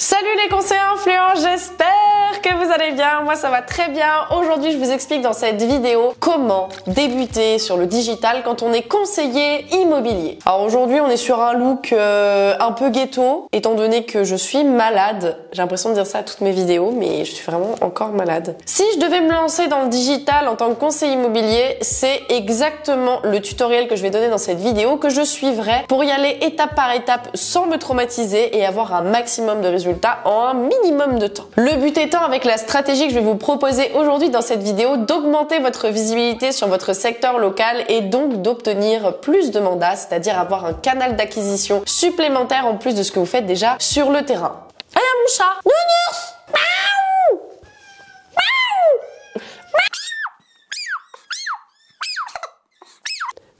Salut les conseillers influents, j'espère que vous allez bien. Moi ça va très bien. Aujourd'hui je vous explique dans cette vidéo comment débuter sur le digital quand on est conseiller immobilier. Alors aujourd'hui on est sur un look un peu ghetto, étant donné que je suis malade. J'ai l'impression de dire ça à toutes mes vidéos, mais je suis vraiment encore malade. Si je devais me lancer dans le digital en tant que conseiller immobilier, c'est exactement le tutoriel que je vais donner dans cette vidéo que je suivrai pour y aller étape par étape sans me traumatiser et avoir un maximum de résultats en un minimum de temps. Le but étant, avec la stratégie que je vais vous proposer aujourd'hui dans cette vidéo, d'augmenter votre visibilité sur votre secteur local et donc d'obtenir plus de mandats, c'est-à-dire avoir un canal d'acquisition supplémentaire en plus de ce que vous faites déjà sur le terrain. Allez mon chat, nounours.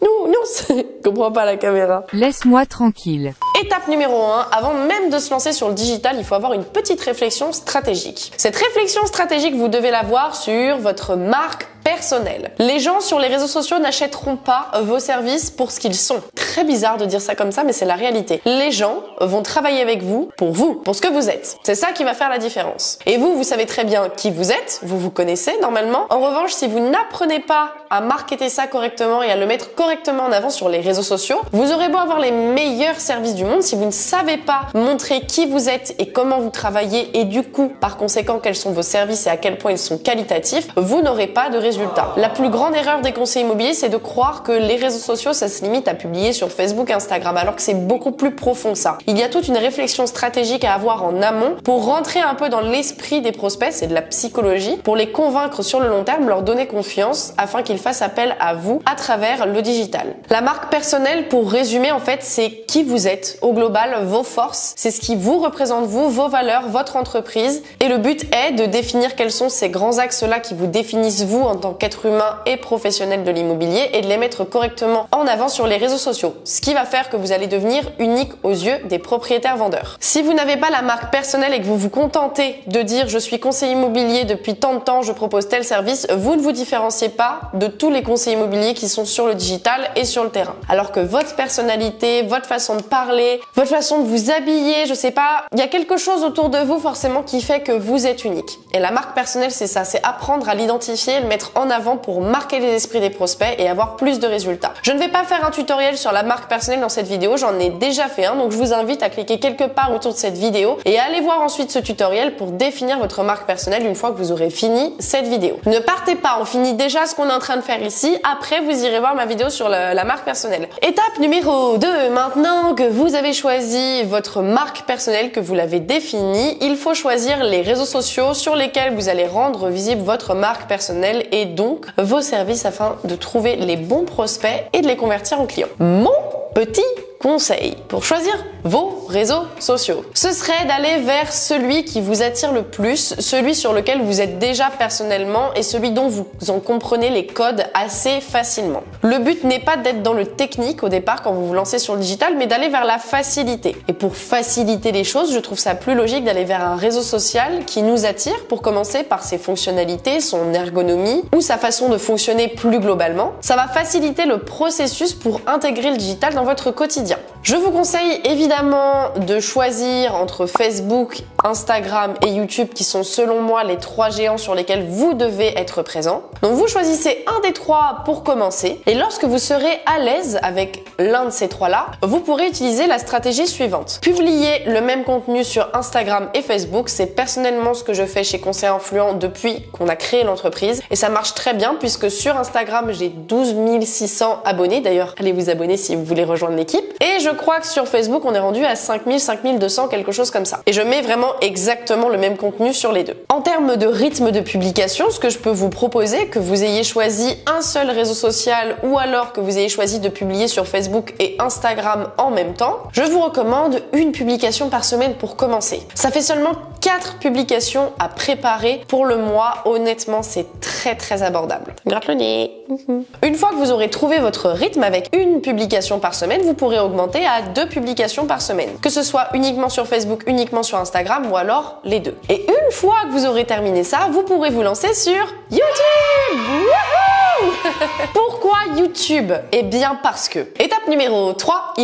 Nounours. Comprends pas la caméra. Laisse-moi tranquille. Étape numéro 1, avant même de se lancer sur le digital, il faut avoir une petite réflexion stratégique. Cette réflexion stratégique, vous devez l'avoir sur votre marque personnelle. Les gens sur les réseaux sociaux n'achèteront pas vos services pour ce qu'ils sont. Très bizarre de dire ça comme ça, mais c'est la réalité. Les gens vont travailler avec vous, pour ce que vous êtes. C'est ça qui va faire la différence. Et vous savez très bien qui vous êtes, vous vous connaissez normalement. En revanche, si vous n'apprenez pas à marketer ça correctement et à le mettre correctement en avant sur les réseaux sociaux, vous aurez beau avoir les meilleurs services du monde, si vous ne savez pas montrer qui vous êtes et comment vous travaillez et du coup, par conséquent, quels sont vos services et à quel point ils sont qualitatifs, vous n'aurez pas de résultats. La plus grande erreur des conseillers immobiliers, c'est de croire que les réseaux sociaux, ça se limite à publier sur Facebook, Instagram, alors que c'est beaucoup plus profond que ça. Il y a toute une réflexion stratégique à avoir en amont pour rentrer un peu dans l'esprit des prospects, c'est de la psychologie, pour les convaincre sur le long terme, leur donner confiance afin qu'ils fassent appel à vous à travers le digital. La marque personnelle, pour résumer, en fait, c'est qui vous êtes au global, vos forces, c'est ce qui vous représente vous, vos valeurs, votre entreprise. Et le but est de définir quels sont ces grands axes-là qui vous définissent vous en tant qu'être humain et professionnel de l'immobilier et de les mettre correctement en avant sur les réseaux sociaux. Ce qui va faire que vous allez devenir unique aux yeux des propriétaires vendeurs. Si vous n'avez pas la marque personnelle et que vous vous contentez de dire je suis conseiller immobilier depuis tant de temps, je propose tel service, vous ne vous différenciez pas de tous les conseillers immobiliers qui sont sur le digital et sur le terrain. Alors que votre personnalité, votre façon de parler, votre façon de vous habiller, je sais pas, il y a quelque chose autour de vous forcément qui fait que vous êtes unique. Et la marque personnelle, c'est ça, c'est apprendre à l'identifier et le mettre en avant pour marquer les esprits des prospects et avoir plus de résultats. Je ne vais pas faire un tutoriel sur la marque personnelle dans cette vidéo, j'en ai déjà fait un, donc je vous invite à cliquer quelque part autour de cette vidéo et à aller voir ensuite ce tutoriel pour définir votre marque personnelle une fois que vous aurez fini cette vidéo. Ne partez pas, on finit déjà ce qu'on est en train de faire ici, après vous irez voir ma vidéo sur la marque personnelle. Étape numéro 2, maintenant que vous avez choisi votre marque personnelle, que vous l'avez définie, il faut choisir les réseaux sociaux sur lesquels vous allez rendre visible votre marque personnelle et donc vos services afin de trouver les bons prospects et de les convertir en clients. Mon petit conseil pour choisir vos réseaux sociaux, ce serait d'aller vers celui qui vous attire le plus, celui sur lequel vous êtes déjà personnellement et celui dont vous en comprenez les codes assez facilement. Le but n'est pas d'être dans le technique au départ quand vous vous lancez sur le digital, mais d'aller vers la facilité. Et pour faciliter les choses, je trouve ça plus logique d'aller vers un réseau social qui nous attire, pour commencer par ses fonctionnalités, son ergonomie ou sa façon de fonctionner plus globalement. Ça va faciliter le processus pour intégrer le digital dans votre quotidien. Je vous conseille évidemment de choisir entre Facebook, Instagram et YouTube qui sont selon moi les trois géants sur lesquels vous devez être présent. Donc vous choisissez un des trois pour commencer et lorsque vous serez à l'aise avec l'un de ces trois-là, vous pourrez utiliser la stratégie suivante. Publier le même contenu sur Instagram et Facebook, c'est personnellement ce que je fais chez Conseiller Influent depuis qu'on a créé l'entreprise et ça marche très bien puisque sur Instagram j'ai 12 600 abonnés. D'ailleurs, allez vous abonner si vous voulez rejoindre l'équipe. Et je crois que sur Facebook, on est rendu à 5000, 5200, quelque chose comme ça. Et je mets vraiment exactement le même contenu sur les deux. En termes de rythme de publication, ce que je peux vous proposer, que vous ayez choisi un seul réseau social ou alors que vous ayez choisi de publier sur Facebook et Instagram en même temps, je vous recommande une publication par semaine pour commencer. Ça fait seulement 4 publications à préparer pour le mois. Honnêtement, c'est très abordable. Gratte le nez. Une fois que vous aurez trouvé votre rythme avec une publication par semaine, vous pourrez augmenter à 2 publications par semaine. Que ce soit uniquement sur Facebook, uniquement sur Instagram ou alors les deux. Et une fois que vous aurez terminé ça, vous pourrez vous lancer sur YouTube. Wouhou! Pourquoi YouTube? Eh bien parce que, étape numéro 3,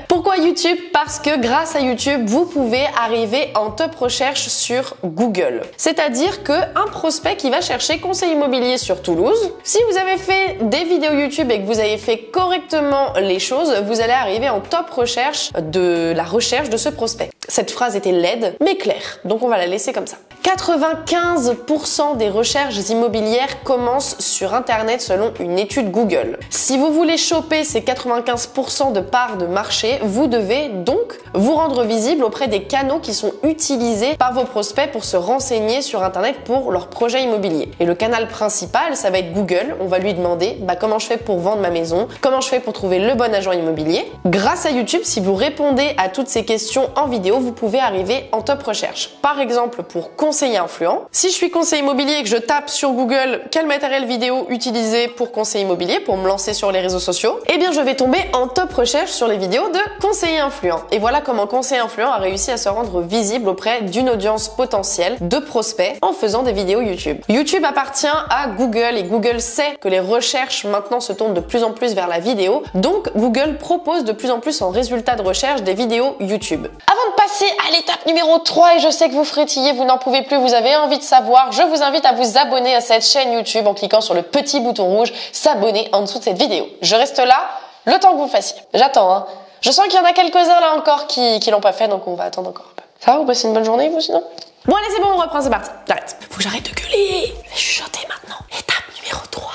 Pourquoi Pourquoi YouTube? Parce que grâce à YouTube, vous pouvez arriver en top recherche sur Google. C'est-à-dire qu'un prospect qui va chercher conseil immobilier sur Toulouse, si vous avez fait des vidéos YouTube et que vous avez fait correctement les choses, vous allez arriver en top recherche de la recherche de ce prospect. Cette phrase était laide, mais claire, donc on va la laisser comme ça. 95% des recherches immobilières commencent sur Internet selon une étude Google. Si vous voulez choper ces 95% de parts de marché, vous devez donc vous rendre visible auprès des canaux qui sont utilisés par vos prospects pour se renseigner sur Internet pour leur projet immobilier. Et le canal principal, ça va être Google. On va lui demander comment je fais pour vendre ma maison, comment je fais pour trouver le bon agent immobilier. Grâce à YouTube, si vous répondez à toutes ces questions en vidéo, vous pouvez arriver en top recherche. Par exemple, pour conseiller influent, si je suis conseiller immobilier et que je tape sur Google quel matériel vidéo utiliser pour conseiller immobilier, pour me lancer sur les réseaux sociaux, eh bien je vais tomber en top recherche sur les vidéos de conseiller influent. Et voilà comment conseiller influent a réussi à se rendre visible auprès d'une audience potentielle de prospects en faisant des vidéos YouTube. YouTube appartient à Google et Google sait que les recherches maintenant se tournent de plus en plus vers la vidéo, donc Google propose de plus en plus en résultat de recherche des vidéos YouTube. Avant de passer à l'étape numéro 3, et je sais que vous frétillez, vous n'en pouvez plus, vous avez envie de savoir, je vous invite à vous abonner à cette chaîne YouTube en cliquant sur le petit bouton rouge s'abonner en dessous de cette vidéo. Je reste là le temps que vous le fassiez. J'attends, hein. Je sens qu'il y en a quelques-uns là encore qui l'ont pas fait, donc on va attendre encore un peu. Ça va, vous passez une bonne journée, vous, sinon? Bon, allez, c'est bon, on reprend, c'est parti. J'arrête. Faut que j'arrête de gueuler. Je vais chuchoter maintenant. Étape numéro 3.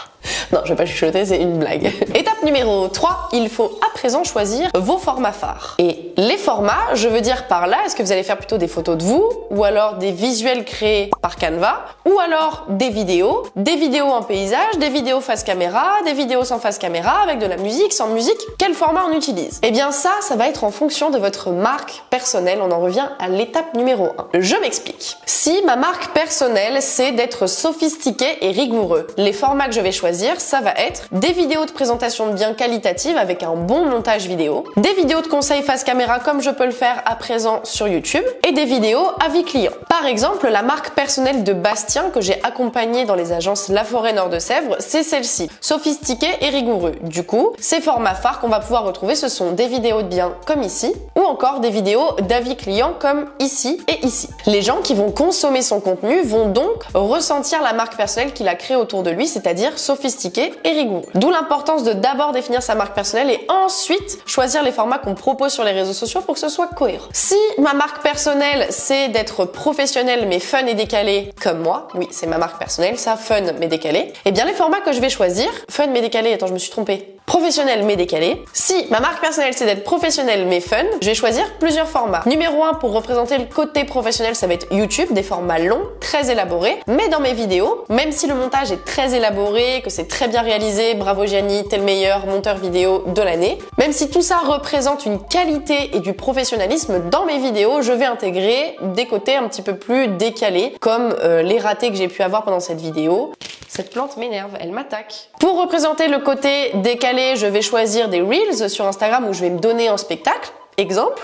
Non, je vais pas chuchoter, c'est une blague. Étape numéro 3, il faut à présent choisir vos formats phares. Et les formats, je veux dire par là, est-ce que vous allez faire plutôt des photos de vous, ou alors des visuels créés par Canva, ou alors des vidéos en paysage, des vidéos face caméra, des vidéos sans face caméra, avec de la musique, sans musique. Quel format on utilise? Eh bien ça va être en fonction de votre marque personnelle. On en revient à l'étape numéro 1. Je m'explique. Si ma marque personnelle, c'est d'être sophistiqué et rigoureux, les formats que je vais choisir, ça va être des vidéos de présentation de biens qualitatives avec un bon montage vidéo, des vidéos de conseils face caméra comme je peux le faire à présent sur YouTube, et des vidéos avis clients. Par exemple, la marque personnelle de Bastien que j'ai accompagnée dans les agences La Forêt Nord de Sèvres, c'est celle-ci, sophistiqué et rigoureux. Du coup, ces formats phares qu'on va pouvoir retrouver, ce sont des vidéos de biens comme ici, ou encore des vidéos d'avis clients comme ici et ici. Les gens qui vont consommer son contenu vont donc ressentir la marque personnelle qu'il a créée autour de lui, c'est-à-dire sophistiqué et rigoureux. D'où l'importance de d'abord définir sa marque personnelle et ensuite choisir les formats qu'on propose sur les réseaux sociaux pour que ce soit cohérent. Si ma marque personnelle c'est d'être professionnel mais fun et décalé comme moi, oui c'est ma marque personnelle, ça fun mais décalé, et bien les formats que je vais choisir, fun mais décalé, attends je me suis trompée. Professionnel mais décalé. Si ma marque personnelle c'est d'être professionnel mais fun, je vais choisir plusieurs formats. Numéro 1 pour représenter le côté professionnel, ça va être YouTube, des formats longs, très élaborés. Mais dans mes vidéos, même si le montage est très élaboré, que c'est très bien réalisé, bravo Gianni, t'es le meilleur monteur vidéo de l'année, même si tout ça représente une qualité et du professionnalisme, dans mes vidéos, je vais intégrer des côtés un petit peu plus décalés, comme les ratés que j'ai pu avoir pendant cette vidéo. Cette plante m'énerve, elle m'attaque. Pour représenter le côté décalé, je vais choisir des Reels sur Instagram où je vais me donner en spectacle. Exemple.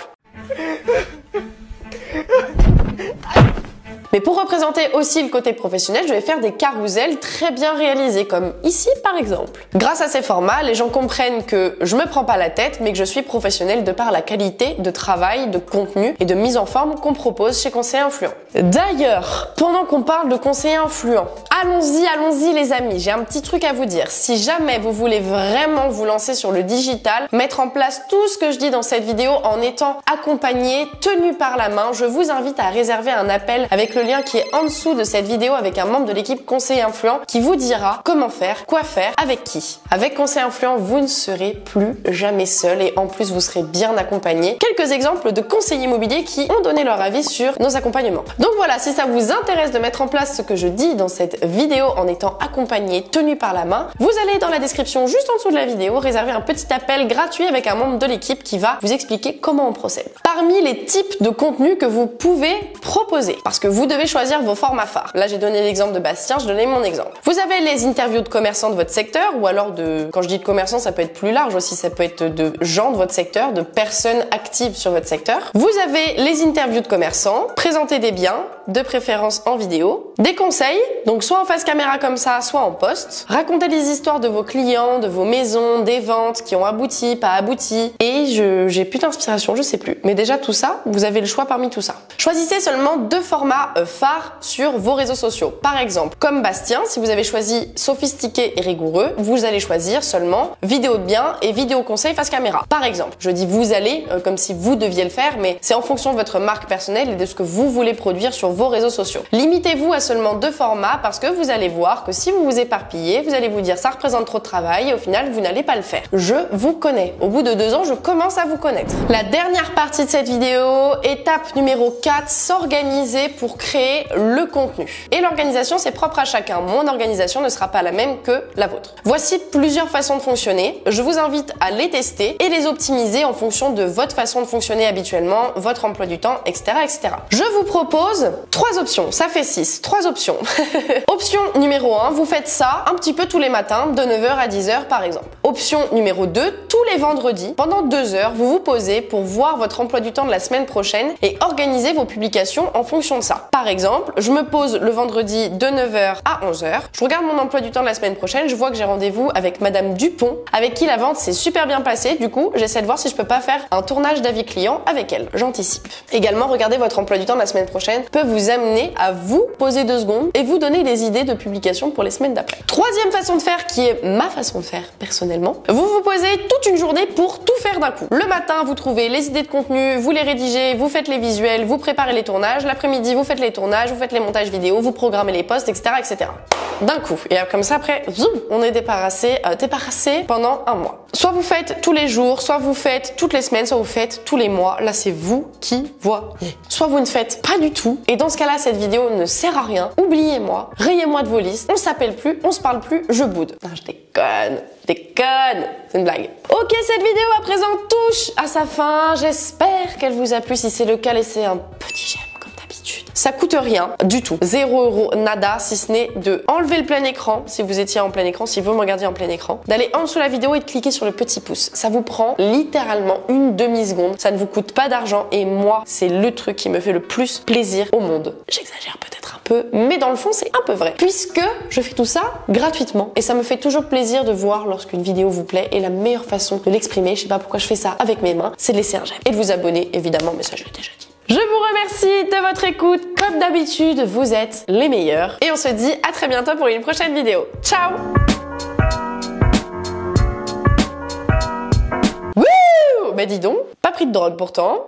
Mais pour représenter aussi le côté professionnel, je vais faire des carousels très bien réalisés, comme ici par exemple. Grâce à ces formats, les gens comprennent que je me prends pas la tête, mais que je suis professionnelle de par la qualité de travail, de contenu et de mise en forme qu'on propose chez Conseiller Influent. D'ailleurs, pendant qu'on parle de Conseiller Influent, allons-y les amis, j'ai un petit truc à vous dire. Si jamais vous voulez vraiment vous lancer sur le digital, mettre en place tout ce que je dis dans cette vidéo en étant accompagné, tenu par la main, je vous invite à réserver un appel avec le lien qui est en dessous de cette vidéo avec un membre de l'équipe Conseiller Influent qui vous dira comment faire, quoi faire, avec qui. Avec Conseiller Influent, vous ne serez plus jamais seul et en plus vous serez bien accompagné. Quelques exemples de conseillers immobiliers qui ont donné leur avis sur nos accompagnements. Donc voilà, si ça vous intéresse de mettre en place ce que je dis dans cette vidéo en étant accompagné, tenu par la main, vous allez dans la description juste en dessous de la vidéo réserver un petit appel gratuit avec un membre de l'équipe qui va vous expliquer comment on procède. Parmi les types de contenus que vous pouvez proposer. Parce que vous devez choisir vos formats phares. Là, j'ai donné l'exemple de Bastien, je donnais mon exemple. Vous avez les interviews de commerçants de votre secteur ou alors quand je dis de commerçants, ça peut être plus large aussi, ça peut être de gens de votre secteur, de personnes actives sur votre secteur. Vous avez les interviews de commerçants, présenter des biens, de préférence en vidéo, des conseils, donc soit en face caméra comme ça, soit en post, raconter les histoires de vos clients, de vos maisons, des ventes qui ont abouti, pas abouti, et j'ai plus d'inspiration, je sais plus. Mais déjà tout ça, vous avez le choix parmi tout ça. Choisissez seulement 2 formats phares sur vos réseaux sociaux. Par exemple, comme Bastien, si vous avez choisi sophistiqué et rigoureux, vous allez choisir seulement vidéo de biens et vidéo conseil face caméra. Par exemple, je dis vous allez comme si vous deviez le faire, mais c'est en fonction de votre marque personnelle et de ce que vous voulez produire sur vos réseaux sociaux. Limitez-vous à seulement 2 formats parce que vous allez voir que si vous vous éparpillez, vous allez vous dire ça représente trop de travail et au final vous n'allez pas le faire. Je vous connais. Au bout de 2 ans, je commence à vous connaître. La dernière partie de cette vidéo, étape numéro 4, s'organiser pour créer le contenu. Et l'organisation, c'est propre à chacun. Mon organisation ne sera pas la même que la vôtre. Voici plusieurs façons de fonctionner. Je vous invite à les tester et les optimiser en fonction de votre façon de fonctionner habituellement, votre emploi du temps, etc., etc. Je vous propose 3 options. Ça fait 6. 3 options. Option numéro 1, vous faites ça un petit peu tous les matins, de 9h à 10h par exemple. Option numéro 2, tous les vendredis, pendant 2 heures, vous vous posez pour voir votre emploi du temps de la semaine prochaine et organiser vos publications en fonction de ça. Par exemple, je me pose le vendredi de 9h à 11h, je regarde mon emploi du temps de la semaine prochaine, je vois que j'ai rendez-vous avec Madame Dupont, avec qui la vente s'est super bien passée, du coup, j'essaie de voir si je peux pas faire un tournage d'avis client avec elle. J'anticipe. Également, regardez votre emploi du temps de la semaine prochaine peut vous amener à vous poser 2 secondes et vous donner des idées de publication pour les semaines d'après. Troisième façon de faire, qui est ma façon de faire personnellement, vous vous posez toute une journée pour tout faire d'un coup. Le matin, vous trouvez les idées de contenu, vous les rédigez, vous faites les visuels, vous préparez les tournages. L'après-midi, vous faites les tournages, vous faites les montages vidéo, vous programmez les posts, etc., etc. D'un coup. Et comme ça, après, zoom, on est débarrassé pendant un mois. Soit vous faites tous les jours, soit vous faites toutes les semaines, soit vous faites tous les mois. Là, c'est vous qui voyez. Soit vous ne faites pas du tout. Et dans ce cas-là, cette vidéo ne sert à rien. Oubliez-moi, rayez-moi de vos listes. On s'appelle plus, on se parle plus, je boude. Non, je déconne. C'est une blague. Ok, cette vidéo à présent touche à sa fin. J'espère qu'elle vous a plu. Si c'est le cas, laissez un petit j'aime comme d'habitude. Ça coûte rien du tout. 0 €, nada, si ce n'est de enlever le plein écran, si vous étiez en plein écran, si vous me regardiez en plein écran, d'aller en dessous de la vidéo et de cliquer sur le petit pouce. Ça vous prend littéralement une demi-seconde. Ça ne vous coûte pas d'argent et moi, c'est le truc qui me fait le plus plaisir au monde. J'exagère peut-être un peu, mais dans le fond, c'est un peu vrai. Puisque je fais tout ça gratuitement et ça me fait toujours plaisir de voir lorsqu'une vidéo vous plaît et la meilleure façon de l'exprimer, je sais pas pourquoi je fais ça avec mes mains, c'est de laisser un j'aime et de vous abonner évidemment, mais ça je l'ai déjà dit. Je vous remercie de votre écoute. Comme d'habitude, vous êtes les meilleurs. Et on se dit à très bientôt pour une prochaine vidéo. Ciao! Wouh! Bah dis donc, pas pris de drogue pourtant.